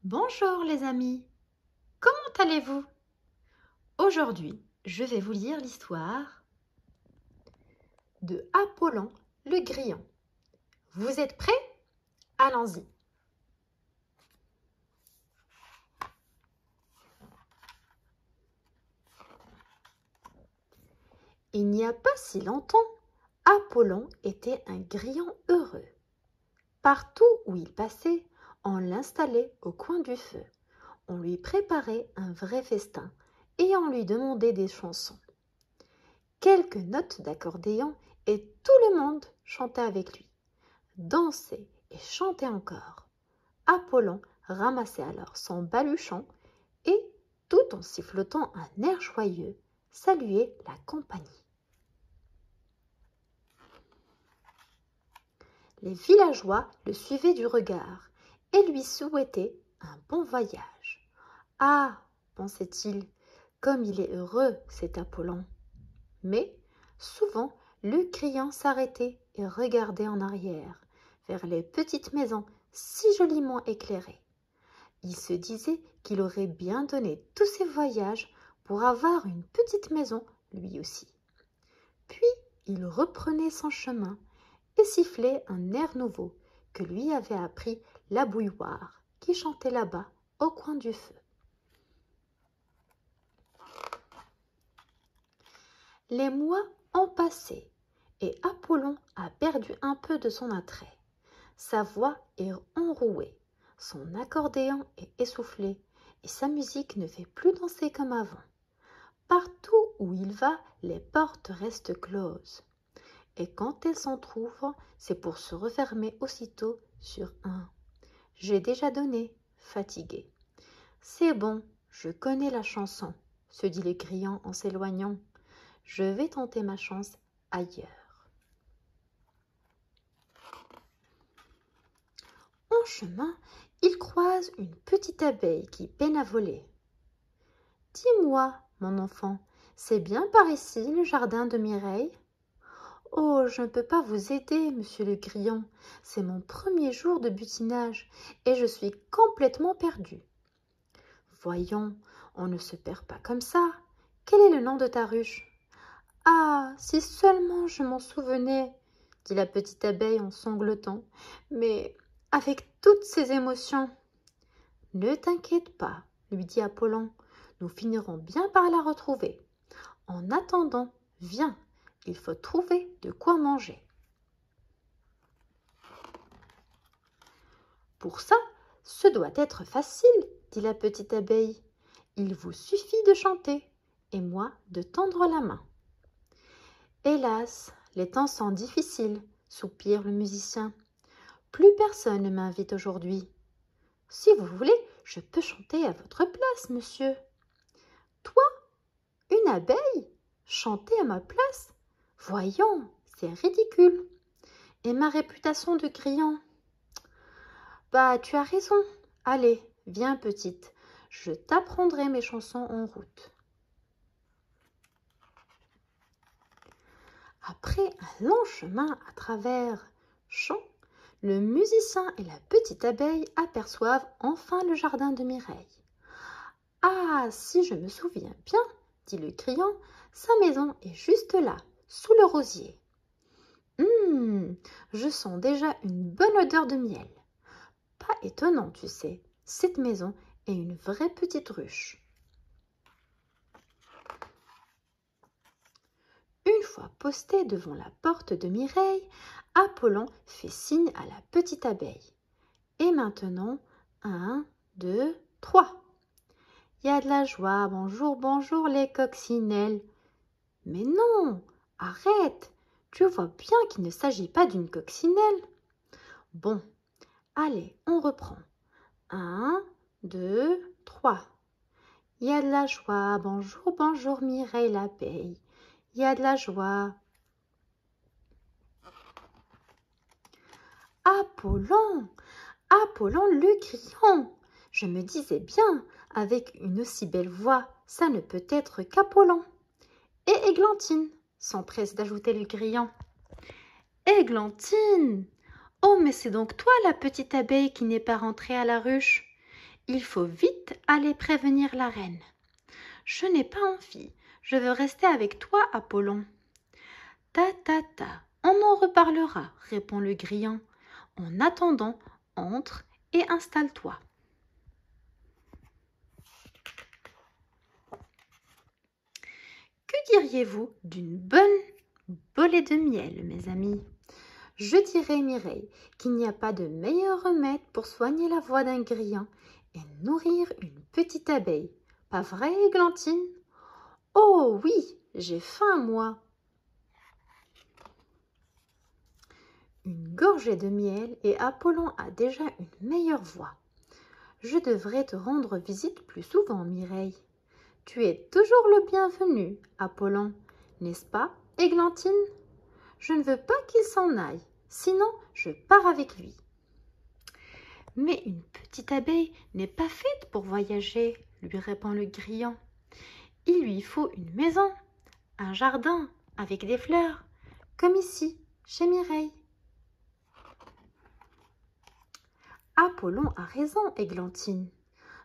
Bonjour les amis, comment allez-vous? Aujourd'hui, je vais vous lire l'histoire de Apollon le Grillon. Vous êtes prêts? Allons-y. Il n'y a pas si longtemps, Apollon était un grillon heureux. Partout où il passait, on l'installait au coin du feu. On lui préparait un vrai festin et on lui demandait des chansons. Quelques notes d'accordéon et tout le monde chantait avec lui, dansait et chantait encore. Apollon ramassait alors son baluchon et, tout en sifflotant un air joyeux, saluait la compagnie. Les villageois le suivaient du regard et lui souhaitaient un bon voyage. « Ah !» pensait-il, « comme il est heureux, cet Apollon !» Mais, souvent, le grillon s'arrêtait et regardait en arrière, vers les petites maisons si joliment éclairées. Il se disait qu'il aurait bien donné tous ses voyages pour avoir une petite maison lui aussi. Puis il reprenait son chemin et sifflait un air nouveau que lui avait appris la bouilloire qui chantait là-bas au coin du feu. Les mois ont passé et Apollon a perdu un peu de son attrait. Sa voix est enrouée, son accordéon est essoufflé et sa musique ne fait plus danser comme avant. Partout où il va, les portes restent closes. Et quand elles s'entr'ouvrent, c'est pour se refermer aussitôt sur un « J'ai déjà donné », fatigué. « C'est bon, je connais la chanson », se dit le grillon en s'éloignant. « Je vais tenter ma chance ailleurs. » En chemin, il croise une petite abeille qui peine à voler. « Dis-moi, mon enfant, c'est bien par ici le jardin de Mireille ?»« Oh, je ne peux pas vous aider, monsieur le grillon. C'est mon premier jour de butinage et je suis complètement perdu. »« Voyons, on ne se perd pas comme ça. Quel est le nom de ta ruche ?»« Ah, si seulement je m'en souvenais, » dit la petite abeille en sanglotant. « Mais avec toutes ces émotions. »« Ne t'inquiète pas, » lui dit Apollon. « Nous finirons bien par la retrouver. En attendant, viens, il faut trouver de quoi manger. » « Pour ça, ce doit être facile, » dit la petite abeille. « Il vous suffit de chanter et moi de tendre la main. »« Hélas, les temps sont difficiles, » soupire le musicien. « Plus personne ne m'invite aujourd'hui. »« Si vous voulez, je peux chanter à votre place, monsieur. »« Toi, une abeille, chanter à ma place? Voyons, c'est ridicule. Et ma réputation de grillon? » « Bah, tu as raison. Allez, viens petite, je t'apprendrai mes chansons en route. » Après un long chemin à travers champs, le musicien et la petite abeille aperçoivent enfin le jardin de Mireille. « Ah, si je me souviens bien, » dit le grillon, « sa maison est juste là, sous le rosier. Je sens déjà une bonne odeur de miel. Pas étonnant, tu sais, cette maison est une vraie petite ruche. » Une fois posté devant la porte de Mireille, Apollon fait signe à la petite abeille. Et maintenant, 1, 2, 3. Il y a de la joie, bonjour, bonjour les coccinelles. Mais non, arrête, tu vois bien qu'il ne s'agit pas d'une coccinelle. Bon, allez, on reprend. 1, 2, 3. Il y a de la joie, bonjour, bonjour Mireille l'abeille. Il y a de la joie. Apollon, Apollon le grillon. Je me disais bien, avec une aussi belle voix, ça ne peut être qu'Apollon. Et Églantine, s'empresse d'ajouter le grillon. Églantine! Oh, mais c'est donc toi la petite abeille qui n'est pas rentrée à la ruche. Il faut vite aller prévenir la reine. Je n'ai pas envie, je veux rester avec toi, Apollon. Ta ta ta, on en reparlera, répond le grillon. En attendant, entre et installe-toi. Que diriez-vous d'une bonne bolée de miel, mes amis? Je dirais, Mireille, qu'il n'y a pas de meilleur remède pour soigner la voix d'un grillon et nourrir une petite abeille. Pas vrai, Églantine? Oh oui, j'ai faim, moi. Une gorgée de miel et Apollon a déjà une meilleure voix. Je devrais te rendre visite plus souvent, Mireille. Tu es toujours le bienvenu, Apollon, n'est-ce pas, Églantine? Je ne veux pas qu'il s'en aille, sinon je pars avec lui. Mais une petite abeille n'est pas faite pour voyager, lui répond le grillon. Il lui faut une maison, un jardin avec des fleurs, comme ici, chez Mireille. Apollon a raison, Églantine.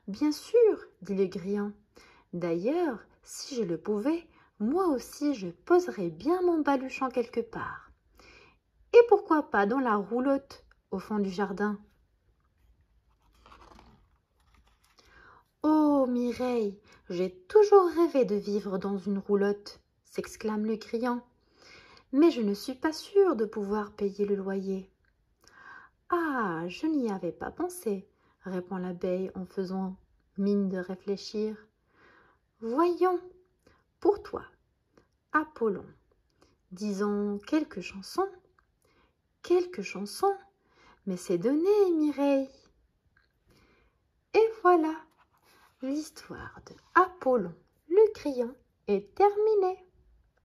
Bien sûr, dit le grillon. D'ailleurs, si je le pouvais, moi aussi je poserais bien mon baluchon quelque part. Et pourquoi pas dans la roulotte, au fond du jardin? Oh, Mireille, j'ai toujours rêvé de vivre dans une roulotte, s'exclame le grillon. Mais je ne suis pas sûre de pouvoir payer le loyer. Ah, je n'y avais pas pensé, répond l'abeille en faisant mine de réfléchir. Voyons, pour toi, Apollon, disons quelques chansons. Quelques chansons, mais c'est donné, Mireille. Et voilà, l'histoire de Apollon le grillon est terminée.